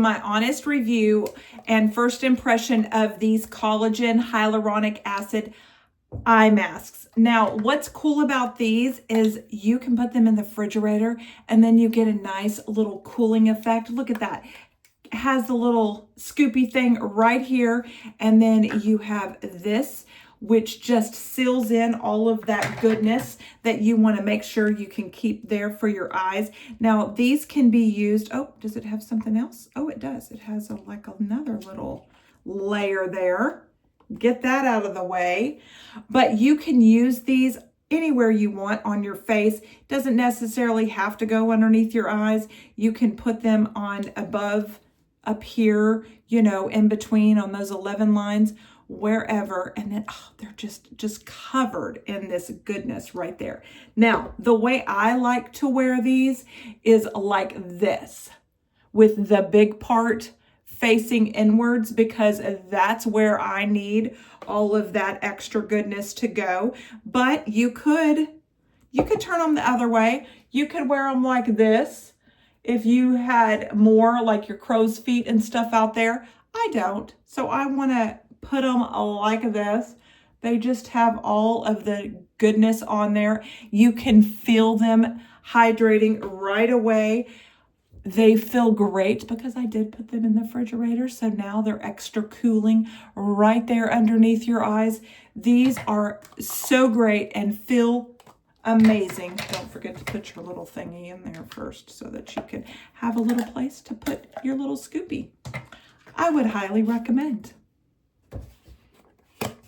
My honest review and first impression of these collagen hyaluronic acid eye masks. Now, what's cool about these is you can put them in the refrigerator and then you get a nice little cooling effect. Look at that. It has the little scoopy thing right here, and then you have this, which just seals in all of that goodness that you want to make sure you can keep there for your eyes. Now, these can be used. Oh, does it have something else? Oh, it does. It has like another little layer there. Get that out of the way. But you can use these anywhere you want on your face. Doesn't necessarily have to go underneath your eyes. You can put them on above, up here, you know, in between on those 11 lines, wherever, and then they're just covered in this goodness right there. Now, the way I like to wear these is like this, with the big part facing inwards, because that's where I need all of that extra goodness to go. But you could turn them the other way. You could wear them like this if you had more like your crow's feet and stuff out there. I don't, so I want to put them like this. They just have all of the goodness on there. You can feel them hydrating right away. They feel great because I did put them in the refrigerator, so now they're extra cooling right there underneath your eyes. These are so great and feel amazing. Don't forget to put your little thingy in there first so that you can have a little place to put your little scoopy. I would highly recommend.